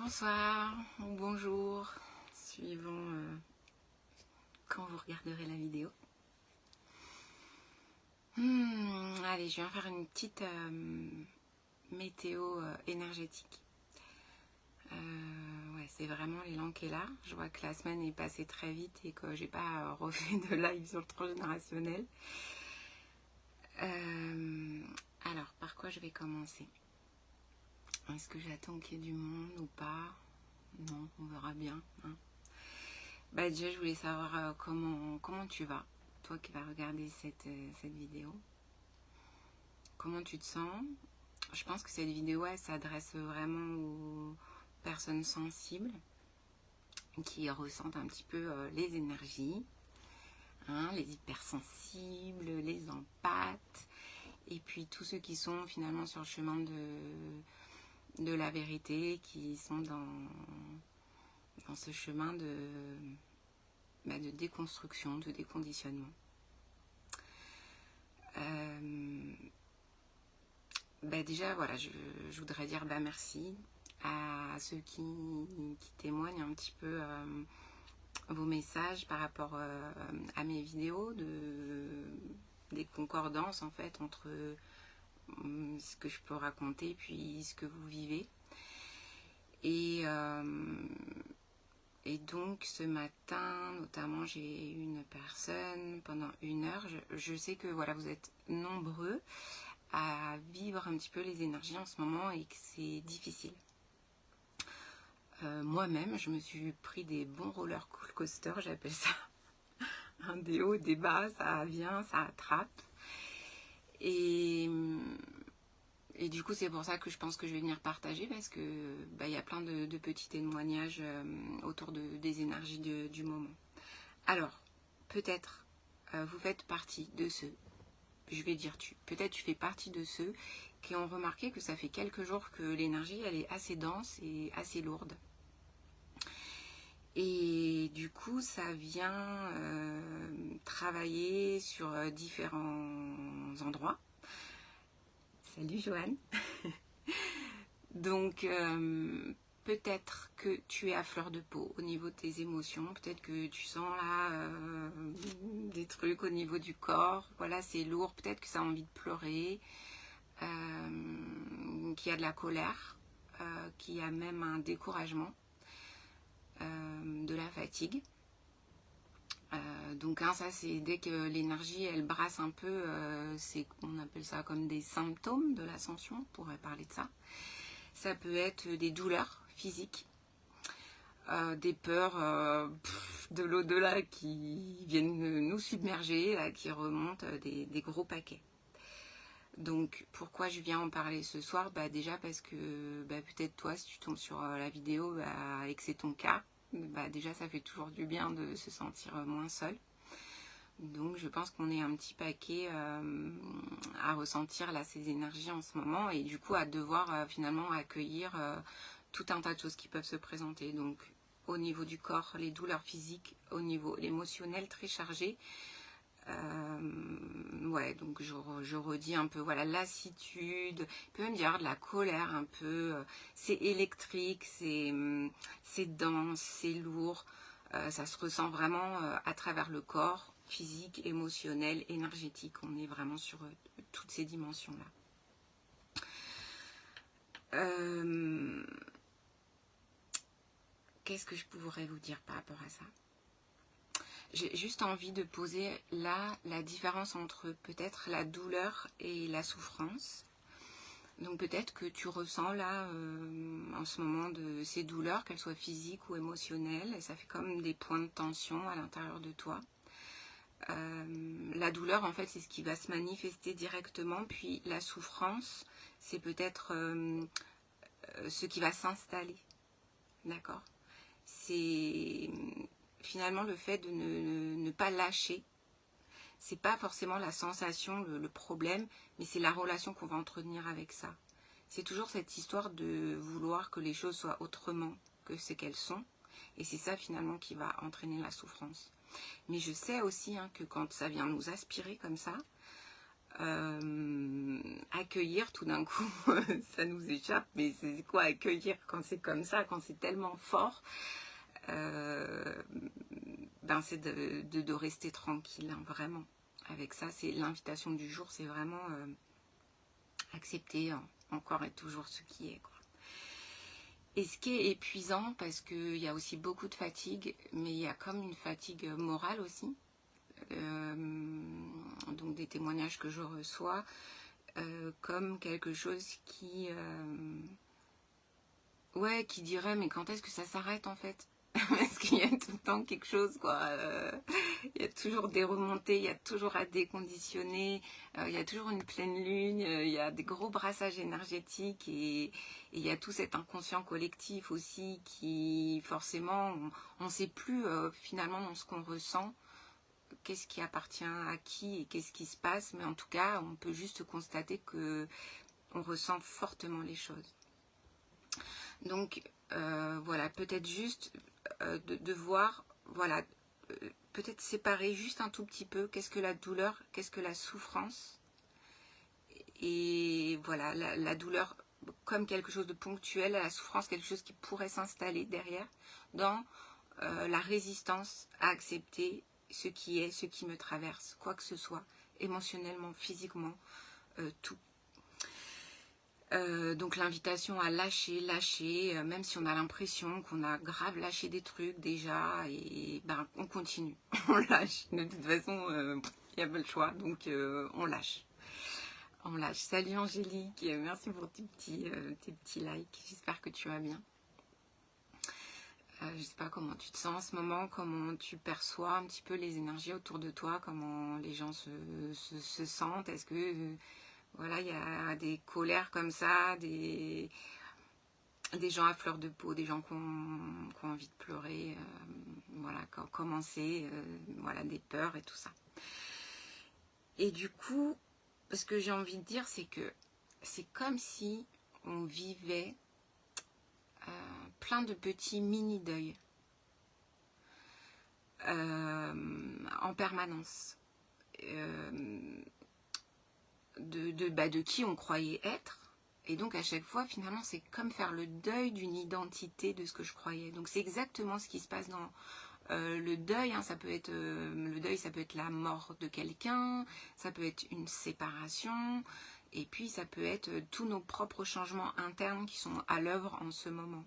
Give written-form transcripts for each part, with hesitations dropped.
Bonsoir ou bonjour, suivant quand vous regarderez la vidéo. Allez, je viens faire une petite météo énergétique. Ouais, c'est vraiment l'élan qui est là. Je vois que la semaine est passée très vite et que j'ai pas refait de live sur le transgénérationnel. Alors, par quoi je vais commencer? Est-ce que j'attends qu'il y ait du monde ou pas? Non, on verra bien. Hein. Bah déjà, je voulais savoir comment tu vas, toi qui vas regarder cette vidéo. Comment tu te sens? Je pense que cette vidéo, elle s'adresse vraiment aux personnes sensibles qui ressentent un petit peu les énergies, hein, les hypersensibles, les empathes, et puis tous ceux qui sont finalement sur le chemin de la vérité, qui sont dans ce chemin de déconstruction, de déconditionnement. Déjà, voilà, je voudrais dire merci à ceux qui témoignent un petit peu vos messages par rapport à mes vidéos, des concordances en fait entre ce que je peux raconter puis ce que vous vivez. Et donc ce matin, notamment, j'ai eu une personne pendant 1 heure. Je sais que voilà, vous êtes nombreux à vivre un petit peu les énergies en ce moment et que c'est difficile. Moi-même, je me suis pris des bons roller coaster, j'appelle ça. Des hauts, des bas, ça vient, ça attrape. Et du coup, c'est pour ça que je pense que je vais venir partager parce que y a plein de petits témoignages autour des énergies du moment. Alors, peut-être vous faites partie de ceux, je vais dire peut-être tu fais partie de ceux qui ont remarqué que ça fait quelques jours que l'énergie, elle est assez dense et assez lourde. Et du coup, ça vient travailler sur différents endroits. Salut Joanne. Donc, peut-être que tu es à fleur de peau au niveau de tes émotions. Peut-être que tu sens là des trucs au niveau du corps. Voilà, c'est lourd. Peut-être que ça a envie de pleurer. Qu'il y a de la colère. Qu'il y a même un découragement. De la fatigue. Donc ça c'est dès que l'énergie elle brasse un peu, on appelle ça comme des symptômes de l'ascension, on pourrait parler de ça. Ça peut être des douleurs physiques, des peurs de l'au-delà qui viennent nous submerger, là, qui remontent des gros paquets. Donc pourquoi je viens en parler ce soir? Déjà parce que peut-être toi si tu tombes sur la vidéo et que c'est ton cas, déjà ça fait toujours du bien de se sentir moins seul. Donc je pense qu'on est un petit paquet à ressentir là ces énergies en ce moment et du coup à devoir finalement accueillir tout un tas de choses qui peuvent se présenter. Donc au niveau du corps, les douleurs physiques, au niveau émotionnel très chargé. Ouais, donc je redis un peu, voilà, lassitude, on peut même dire de la colère un peu, c'est électrique, c'est dense, c'est lourd, ça se ressent vraiment à travers le corps, physique, émotionnel, énergétique, on est vraiment sur toutes ces dimensions-là. Qu'est-ce que je pourrais vous dire par rapport à ça? J'ai juste envie de poser là la différence entre peut-être la douleur et la souffrance. Donc peut-être que tu ressens là en ce moment de ces douleurs, qu'elles soient physiques ou émotionnelles, et ça fait comme des points de tension à l'intérieur de toi. La douleur en fait c'est ce qui va se manifester directement, puis la souffrance c'est peut-être ce qui va s'installer. D'accord? C'est finalement le fait de ne pas lâcher, c'est pas forcément la sensation, le problème, mais c'est la relation qu'on va entretenir avec ça. C'est toujours cette histoire de vouloir que les choses soient autrement que ce qu'elles sont, et c'est ça finalement qui va entraîner la souffrance. Mais je sais aussi que quand ça vient nous aspirer comme ça, accueillir accueillir tout d'un coup, ça nous échappe, mais c'est quoi accueillir quand c'est comme ça, quand c'est tellement fort, ben c'est de rester tranquille, hein, vraiment. Avec ça, c'est l'invitation du jour, c'est vraiment accepter encore et toujours ce qui est, quoi. Et ce qui est épuisant, parce qu'il y a aussi beaucoup de fatigue, mais il y a comme une fatigue morale aussi. Donc des témoignages que je reçois, comme quelque chose ouais, qui dirait mais quand est-ce que ça s'arrête en fait? Parce qu'il y a tout le temps quelque chose, quoi. Il y a toujours des remontées, il y a toujours à déconditionner, il y a toujours une pleine lune, il y a des gros brassages énergétiques et il y a tout cet inconscient collectif aussi qui forcément on ne sait plus finalement dans ce qu'on ressent qu'est-ce qui appartient à qui et qu'est-ce qui se passe, mais en tout cas on peut juste constater que on ressent fortement les choses. Donc voilà, peut-être juste de voir, voilà, peut-être séparer juste un tout petit peu qu'est-ce que la douleur, qu'est-ce que la souffrance, et voilà, la douleur comme quelque chose de ponctuel, la souffrance quelque chose qui pourrait s'installer derrière, dans la résistance à accepter ce qui est, ce qui me traverse, quoi que ce soit, émotionnellement, physiquement, tout. Donc l'invitation à lâcher, même si on a l'impression qu'on a grave lâché des trucs déjà, et ben on continue, on lâche. De toute façon, il n'y a pas le choix, donc on lâche. On lâche. Salut Angélique, merci pour tes petits likes, j'espère que tu vas bien. Je ne sais pas comment tu te sens en ce moment, comment tu perçois un petit peu les énergies autour de toi, comment les gens se sentent, est-ce que... Voilà, il y a des colères comme ça, des gens à fleur de peau, des gens qui ont envie de pleurer, voilà, commencer, voilà, des peurs et tout ça. Et du coup, ce que j'ai envie de dire, c'est que c'est comme si on vivait plein de petits mini-deuils en permanence. De qui on croyait être, et donc à chaque fois finalement c'est comme faire le deuil d'une identité de ce que je croyais. Donc c'est exactement ce qui se passe dans le deuil, hein. Ça peut être le deuil, ça peut être la mort de quelqu'un, ça peut être une séparation, et puis ça peut être tous nos propres changements internes qui sont à l'œuvre en ce moment.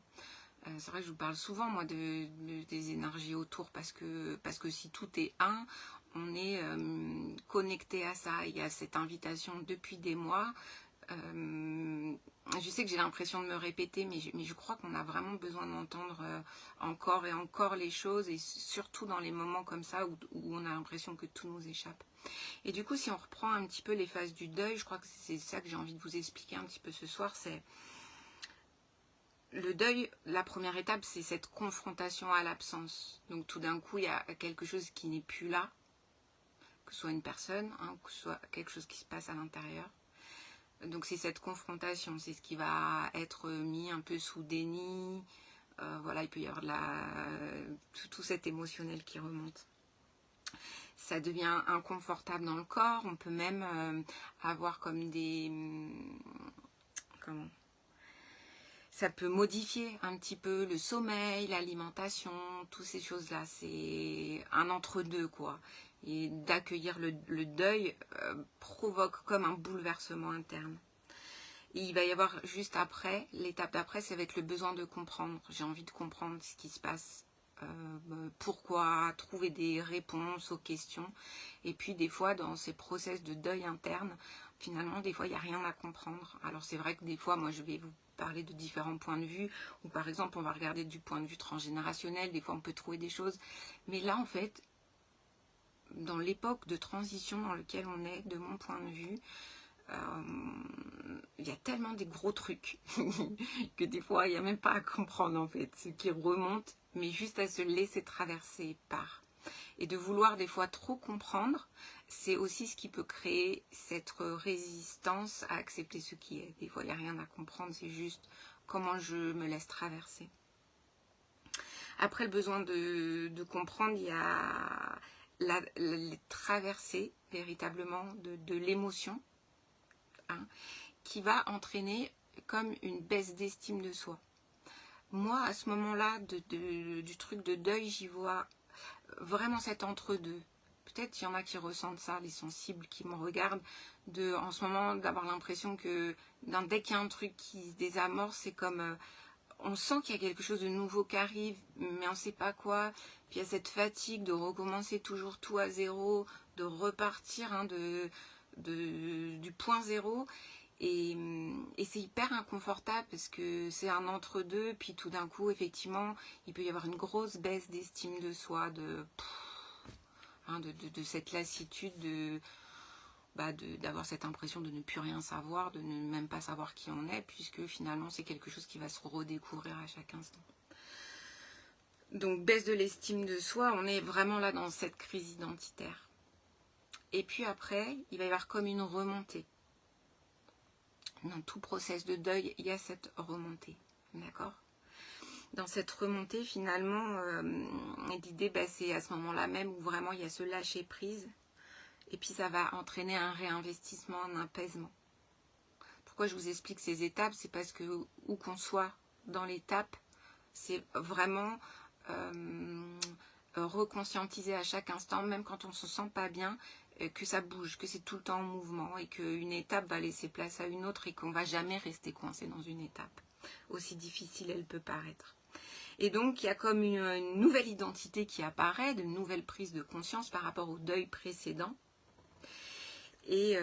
C'est vrai que je vous parle souvent moi des énergies autour, parce que si tout est un, on est connecté à ça. Il y a cette invitation depuis des mois. Je sais que j'ai l'impression de me répéter, mais je crois qu'on a vraiment besoin d'entendre encore et encore les choses, et surtout dans les moments comme ça où on a l'impression que tout nous échappe. Et du coup, si on reprend un petit peu les phases du deuil, je crois que c'est ça que j'ai envie de vous expliquer un petit peu ce soir, c'est le deuil. La première étape, c'est cette confrontation à l'absence. Donc tout d'un coup, il y a quelque chose qui n'est plus là, que ce soit une personne, hein, que ce soit quelque chose qui se passe à l'intérieur. Donc c'est cette confrontation, c'est ce qui va être mis un peu sous déni. Voilà, il peut y avoir tout cet émotionnel qui remonte. Ça devient inconfortable dans le corps. On peut même avoir comme des... Comment ? Ça peut modifier un petit peu le sommeil, l'alimentation, toutes ces choses-là. C'est un entre-deux, quoi. Et d'accueillir le deuil provoque comme un bouleversement interne. Et il va y avoir juste après, l'étape d'après, ça va être le besoin de comprendre. J'ai envie de comprendre ce qui se passe. Pourquoi, trouver des réponses aux questions. Et puis des fois, dans ces process de deuil interne, finalement, des fois, il n'y a rien à comprendre. Alors c'est vrai que des fois, moi, je vais vous parler de différents points de vue, ou par exemple, on va regarder du point de vue transgénérationnel, des fois, on peut trouver des choses. Mais là, en fait, dans l'époque de transition dans laquelle on est, de mon point de vue, il y a tellement des gros trucs que des fois, il n'y a même pas à comprendre, en fait, ce qui remonte, mais juste à se laisser traverser par. Et de vouloir des fois trop comprendre, c'est aussi ce qui peut créer cette résistance à accepter ce qui est. Des fois, il n'y a rien à comprendre, c'est juste comment je me laisse traverser. Après le besoin de comprendre, il y a les traversées véritablement de l'émotion. Hein. qui va entraîner comme une baisse d'estime de soi. Moi, à ce moment-là du truc de deuil, j'y vois vraiment cet entre-deux. Peut-être qu'il y en a qui ressentent ça, les sensibles qui me regardent, en ce moment d'avoir l'impression que dès qu'il y a un truc qui se désamorce, c'est comme on sent qu'il y a quelque chose de nouveau qui arrive, mais on ne sait pas quoi. Puis il y a cette fatigue de recommencer toujours tout à zéro, de repartir du point zéro. Et c'est hyper inconfortable parce que c'est un entre-deux. Puis tout d'un coup, effectivement, il peut y avoir une grosse baisse d'estime de soi, de cette lassitude d'avoir cette impression de ne plus rien savoir, de ne même pas savoir qui on est, puisque finalement c'est quelque chose qui va se redécouvrir à chaque instant. Donc baisse de l'estime de soi, on est vraiment là dans cette crise identitaire. Et puis après, il va y avoir comme une remontée. Dans tout process de deuil, il y a cette remontée, d'accord ? Dans cette remontée, finalement, l'idée, c'est à ce moment-là même où vraiment il y a ce lâcher-prise. Et puis ça va entraîner un réinvestissement, un apaisement. Pourquoi je vous explique ces étapes? C'est parce que où qu'on soit dans l'étape, c'est vraiment reconscientiser à chaque instant, même quand on ne se sent pas bien, que ça bouge, que c'est tout le temps en mouvement et qu'une étape va laisser place à une autre et qu'on ne va jamais rester coincé dans une étape, aussi difficile elle peut paraître. Et donc il y a comme une nouvelle identité qui apparaît, de nouvelles prises de conscience par rapport au deuil précédent. Et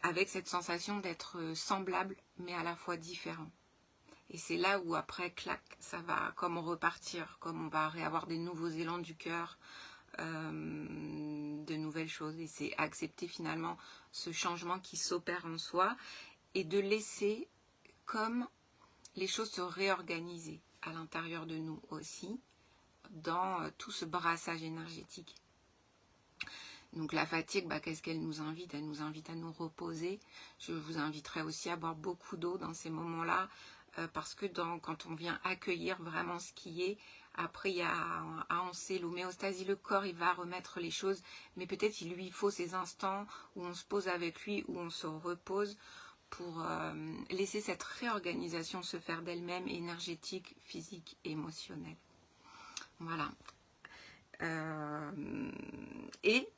avec cette sensation d'être semblable mais à la fois différent. Et c'est là où après, clac, ça va comme repartir, comme on va réavoir des nouveaux élans du cœur, de nouvelles choses. Et c'est accepter finalement ce changement qui s'opère en soi et de laisser comme les choses se réorganiser à l'intérieur de nous aussi, dans tout ce brassage énergétique. Donc la fatigue, qu'est-ce qu'elle nous invite? Elle nous invite à nous reposer. Je vous inviterai aussi à boire beaucoup d'eau dans ces moments-là, parce que quand on vient accueillir vraiment ce qui est, après il y a l'homéostasie, le corps il va remettre les choses, mais peut-être il lui faut ces instants où on se pose avec lui, où on se repose, pour laisser cette réorganisation se faire d'elle-même, énergétique, physique, émotionnelle. Voilà. Et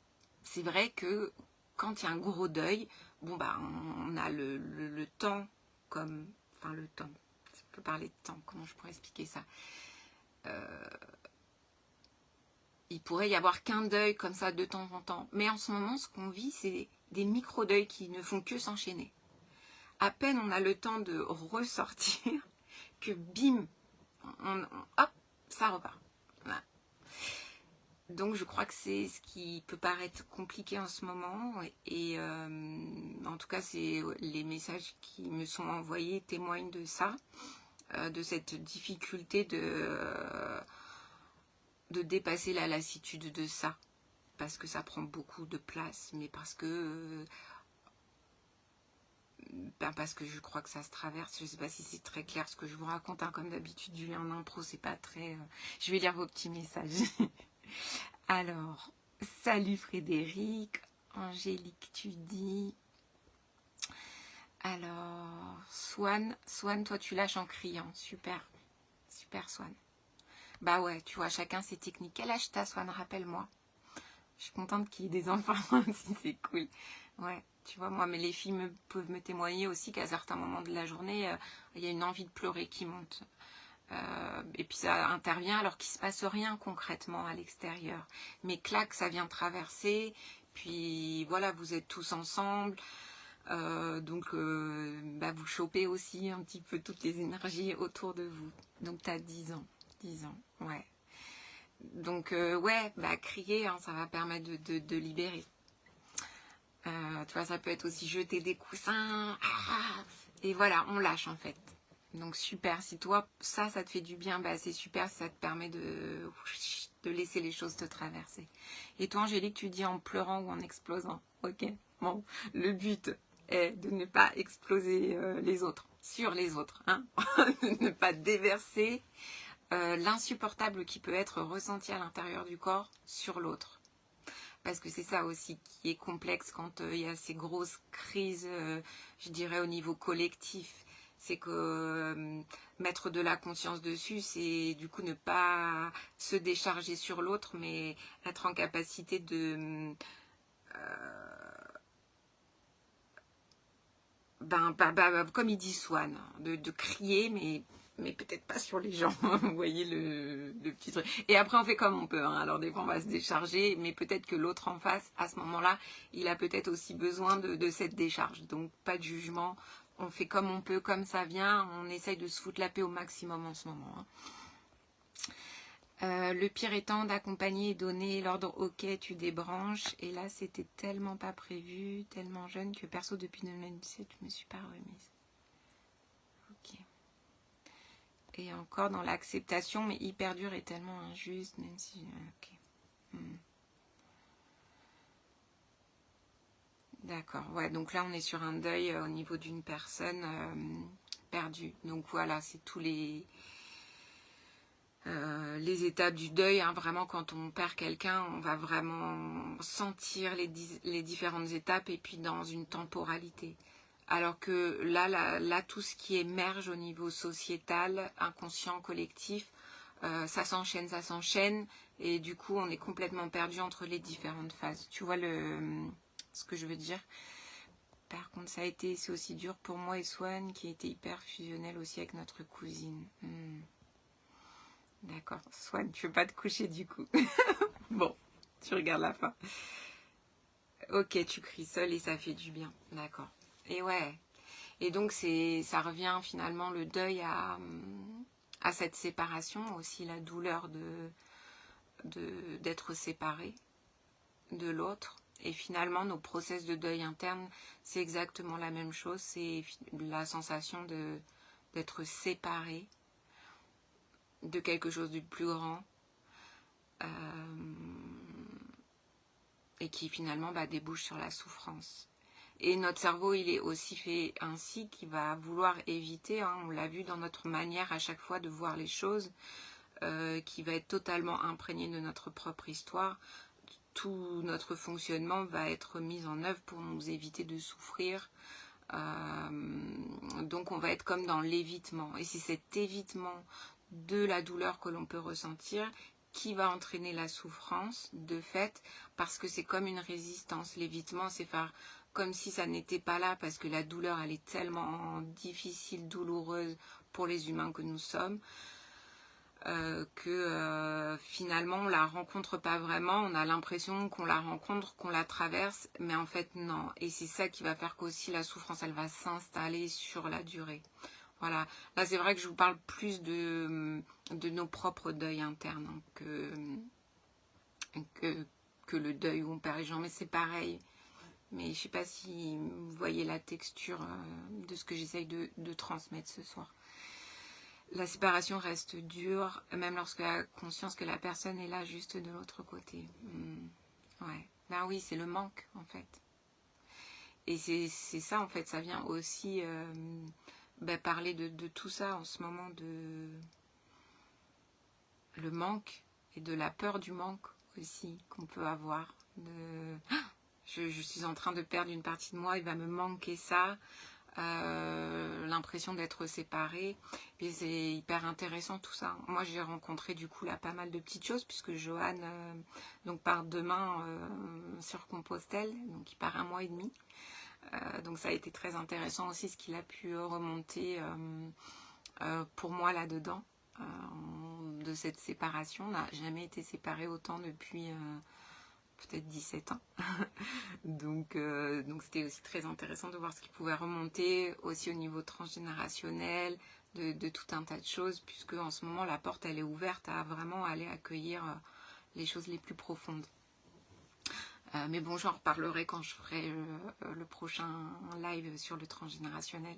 c'est vrai que quand il y a un gros deuil, on a le temps comme... Enfin, le temps. Si on peut parler de temps, comment je pourrais expliquer ça? Il pourrait y avoir qu'un deuil comme ça de temps en temps. Mais en ce moment, ce qu'on vit, c'est des micro-deuils qui ne font que s'enchaîner. À peine on a le temps de ressortir, que bim, hop, ça repart. Voilà. Donc je crois que c'est ce qui peut paraître compliqué en ce moment et en tout cas c'est les messages qui me sont envoyés témoignent de ça, de cette difficulté de dépasser la lassitude de ça, parce que ça prend beaucoup de place, mais parce que je crois que ça se traverse. Je ne sais pas si c'est très clair ce que je vous raconte, comme d'habitude Julie en intro, c'est pas très... Je vais lire vos petits messages. Alors, salut Frédéric, Angélique tu dis. Alors, Swan, toi tu lâches en criant, super, super Swan. Bah ouais, tu vois, chacun ses techniques. Quel âge t'as Swan, rappelle-moi. Je suis contente qu'il y ait des enfants aussi, c'est cool. Ouais, tu vois, moi, mais les filles peuvent me témoigner aussi qu'à certains moments de la journée, il y a une envie de pleurer qui monte. Et puis ça intervient alors qu'il ne se passe rien concrètement à l'extérieur. Mais clac, ça vient traverser. Puis voilà, vous êtes tous ensemble. Donc vous chopez aussi un petit peu toutes les énergies autour de vous. Donc tu as 10 ans. 10 ans, ouais. Donc crier, ça va permettre de libérer. Tu vois, ça peut être aussi jeter des coussins. Et voilà, on lâche en fait. Donc super, si toi ça te fait du bien, c'est super, ça te permet de laisser les choses te traverser. Et toi Angélique, tu dis en pleurant ou en explosant. Ok, bon, le but est de ne pas exploser les autres, sur les autres, de ne pas déverser l'insupportable qui peut être ressenti à l'intérieur du corps sur l'autre. parce que c'est ça aussi qui est complexe quand il y a ces grosses crises, je dirais au niveau collectif. C'est que mettre de la conscience dessus, c'est du coup ne pas se décharger sur l'autre, mais être en capacité de... comme il dit Swan, de crier, mais peut-être pas sur les gens. Vous voyez le petit truc. Et après, on fait comme on peut. Hein. Alors, des fois, on va se décharger, mais peut-être que l'autre en face, à ce moment-là, il a peut-être aussi besoin de cette décharge. Donc, pas de jugement. On fait comme on peut, comme ça vient. On essaye de se foutre la paix au maximum en ce moment. Hein. Le pire étant d'accompagner et donner l'ordre OK, tu débranches. Et là, c'était tellement pas prévu, tellement jeune que perso, depuis 2017, je me suis pas remise. Ok. Et encore dans l'acceptation, mais hyper dur et tellement injuste, même si... Ok. D'accord. Ouais, donc là, on est sur un deuil au niveau d'une personne perdue. Donc voilà, c'est tous les étapes du deuil. Hein. Vraiment, quand on perd quelqu'un, on va vraiment sentir les différentes étapes et puis dans une temporalité. Alors que là, tout ce qui émerge au niveau sociétal, inconscient, collectif, ça s'enchaîne, et du coup, on est complètement perdu entre les différentes phases. Tu vois ce que je veux dire? Par contre, c'est aussi dur pour moi et Swan, qui était hyper fusionnel aussi avec notre cousine. D'accord. Swan, tu veux pas te coucher du coup? Bon, tu regardes la fin. Ok, tu cries seul et ça fait du bien. D'accord. Et ouais. Et donc, ça revient finalement le deuil à cette séparation, aussi la douleur d'être séparé de l'autre. Et finalement, nos process de deuil interne, c'est exactement la même chose. C'est la sensation d'être séparé de quelque chose de plus grand. Et qui finalement débouche sur la souffrance. Et notre cerveau, il est aussi fait ainsi qu'il va vouloir éviter, hein, on l'a vu dans notre manière à chaque fois de voir les choses, qui va être totalement imprégné de notre propre histoire. Tout notre fonctionnement va être mis en œuvre pour nous éviter de souffrir. Donc on va être comme dans l'évitement. Et c'est cet évitement de la douleur que l'on peut ressentir qui va entraîner la souffrance de fait, parce que c'est comme une résistance. L'évitement, c'est faire comme si ça n'était pas là, parce que la douleur, elle est tellement difficile, douloureuse pour les humains que nous sommes, que finalement on la rencontre pas vraiment. On a l'impression qu'on la rencontre, qu'on la traverse, mais en fait non. Et c'est ça qui va faire qu'aussi la souffrance, elle va s'installer sur la durée. Voilà, là c'est vrai que je vous parle plus de nos propres deuils internes, hein, que le deuil où on perd les gens, mais c'est pareil. Mais je sais pas si vous voyez la texture de ce que j'essaye de transmettre ce soir. La séparation reste dure, même lorsque la conscience que la personne est là juste de l'autre côté. Ouais, ben oui, c'est le manque en fait. Et c'est ça en fait, ça vient aussi parler de tout ça en ce moment, de le manque et de la peur du manque aussi qu'on peut avoir. Je suis en train de perdre une partie de moi, il va me manquer ça. L'impression d'être séparée, et c'est hyper intéressant tout ça. Moi j'ai rencontré du coup là pas mal de petites choses, puisque Johan donc part demain sur Compostelle, donc il part 1 mois et demi, donc ça a été très intéressant aussi ce qu'il a pu remonter pour moi là-dedans, de cette séparation. On n'a jamais été séparés autant depuis peut-être 17 ans. donc c'était aussi très intéressant de voir ce qui pouvait remonter aussi au niveau transgénérationnel, de tout un tas de choses, puisque en ce moment la porte elle est ouverte à vraiment aller accueillir les choses les plus profondes. Mais bon, j'en reparlerai quand je ferai le prochain live sur le transgénérationnel,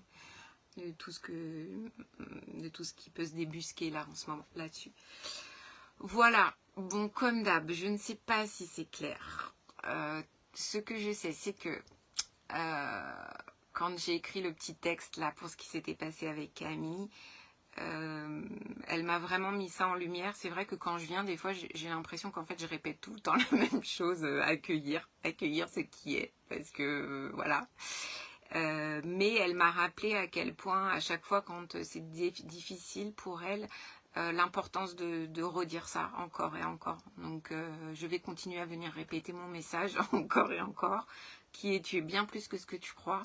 de tout ce qui peut se débusquer là en ce moment là-dessus. Voilà, bon, comme d'hab, je ne sais pas si c'est clair. Ce que je sais, c'est que quand j'ai écrit le petit texte là pour ce qui s'était passé avec Camille, Elle m'a vraiment mis ça en lumière. C'est vrai que quand je viens, des fois, j'ai l'impression qu'en fait, je répète tout le temps la même chose, accueillir ce qui est, parce que voilà. Mais elle m'a rappelé à quel point, à chaque fois, quand c'est difficile pour elle, l'importance de redire ça encore et encore. Donc, je vais continuer à venir répéter mon message encore et encore, qui est: tu es bien plus que ce que tu crois.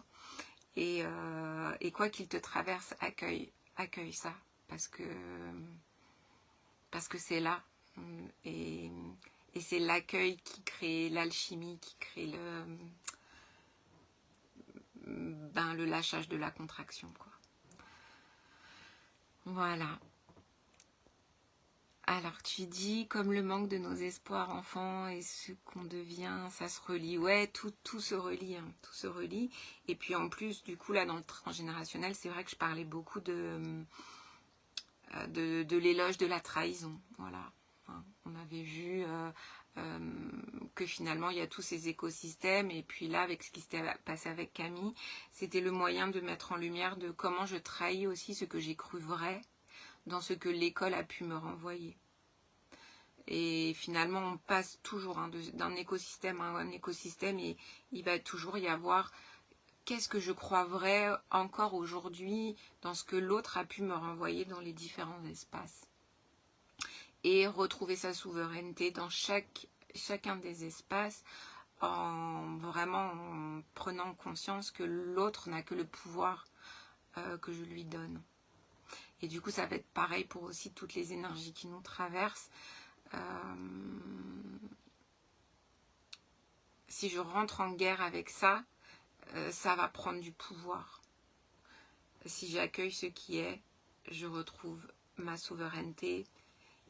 Et quoi qu'il te traverse, accueille ça, parce que c'est là, et c'est l'accueil qui crée l'alchimie, qui crée le lâchage de la contraction, quoi. Voilà. Alors tu dis, comme le manque de nos espoirs enfants et ce qu'on devient, ça se relie. Ouais, tout se relie, hein, tout se relie. Et puis en plus, du coup, là, dans le transgénérationnel, c'est vrai que je parlais beaucoup de l'éloge de la trahison. Voilà. Hein, on avait vu que finalement, il y a tous ces écosystèmes. Et puis là, avec ce qui s'était passé avec Camille, c'était le moyen de mettre en lumière de comment je trahis aussi ce que j'ai cru vrai dans ce que l'école a pu me renvoyer. Et finalement, on passe toujours d'un écosystème à un écosystème, et il va toujours y avoir qu'est-ce que je crois vrai encore aujourd'hui dans ce que l'autre a pu me renvoyer dans les différents espaces. Et retrouver sa souveraineté dans chacun des espaces, en prenant conscience que l'autre n'a que le pouvoir que je lui donne. Et du coup, ça va être pareil pour aussi toutes les énergies qui nous traversent. Si je rentre en guerre avec ça, ça va prendre du pouvoir. Si j'accueille ce qui est, je retrouve ma souveraineté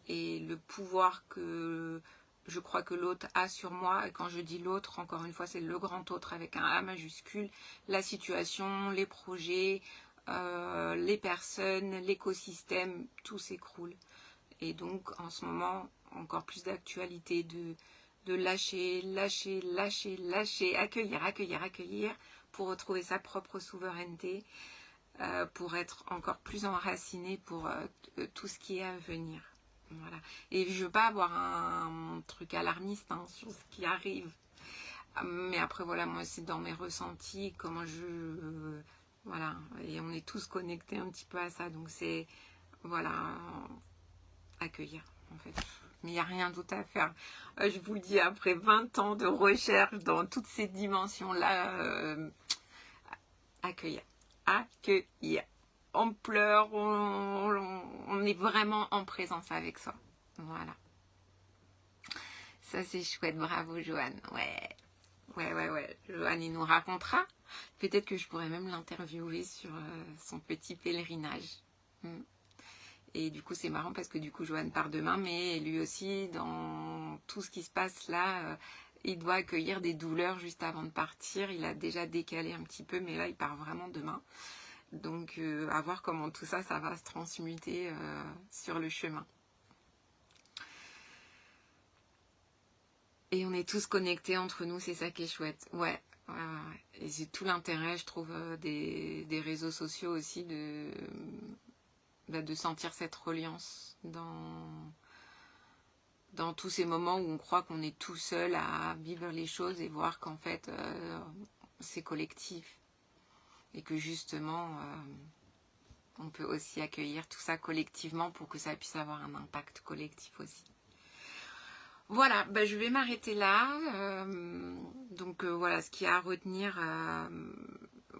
et le pouvoir que je crois que l'autre a sur moi. Et quand je dis l'autre, encore une fois, c'est le grand autre avec un A majuscule, la situation, les projets, les personnes, l'écosystème, tout s'écroule. Et donc, en ce moment, encore plus d'actualité de lâcher, accueillir, pour retrouver sa propre souveraineté, pour être encore plus enraciné pour tout ce qui est à venir. Voilà. Et je ne veux pas avoir un truc alarmiste sur ce qui arrive. Mais après, voilà, moi, c'est dans mes ressentis, comment voilà, et on est tous connectés un petit peu à ça. Donc, c'est, voilà, accueillir, en fait. Mais il n'y a rien d'autre à faire. Je vous le dis, après 20 ans de recherche dans toutes ces dimensions-là, accueillir. On pleure, on est vraiment en présence avec ça. Voilà. Ça, c'est chouette. Bravo, Joanne. Ouais. Joanne, il nous racontera. Peut-être que je pourrais même l'interviewer sur son petit pèlerinage. Et du coup, c'est marrant parce que du coup, Joanne part demain, mais lui aussi, dans tout ce qui se passe là, il doit accueillir des douleurs juste avant de partir. Il a déjà décalé un petit peu, mais là, il part vraiment demain. Donc, à voir comment tout ça, ça va se transmuter sur le chemin. Et on est tous connectés entre nous, c'est ça qui est chouette. Ouais. Et c'est tout l'intérêt, je trouve, des réseaux sociaux aussi, de sentir cette reliance dans tous ces moments où on croit qu'on est tout seul à vivre les choses, et voir qu'en fait, c'est collectif. Et que justement, on peut aussi accueillir tout ça collectivement pour que ça puisse avoir un impact collectif aussi. Voilà, je vais m'arrêter là. Donc voilà, ce qu'il y a à retenir,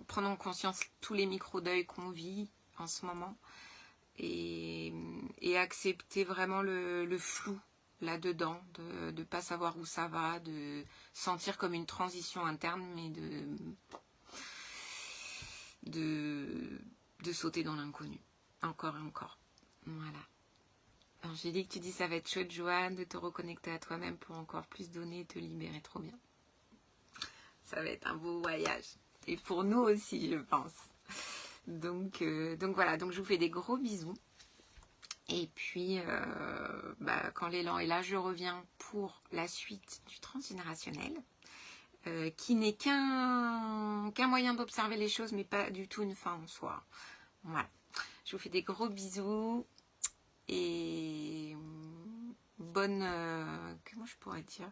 prendre en conscience tous les micro-deuils qu'on vit en ce moment, et accepter vraiment le flou là-dedans, de ne pas savoir où ça va, de sentir comme une transition interne, mais de sauter dans l'inconnu, encore et encore. Voilà. Angélique, tu dis ça va être chouette, Joanne, de te reconnecter à toi-même pour encore plus donner et te libérer. Trop bien. Ça va être un beau voyage. Et pour nous aussi, je pense. Donc voilà, donc je vous fais des gros bisous. Et puis, quand l'élan est là, je reviens pour la suite du transgénérationnel, qui n'est qu'un moyen d'observer les choses, mais pas du tout une fin en soi. Voilà. Je vous fais des gros bisous et bonne, comment je pourrais dire,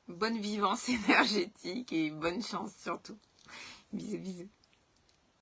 bonne vivance énergétique et bonne chance surtout. Bisous, bisous.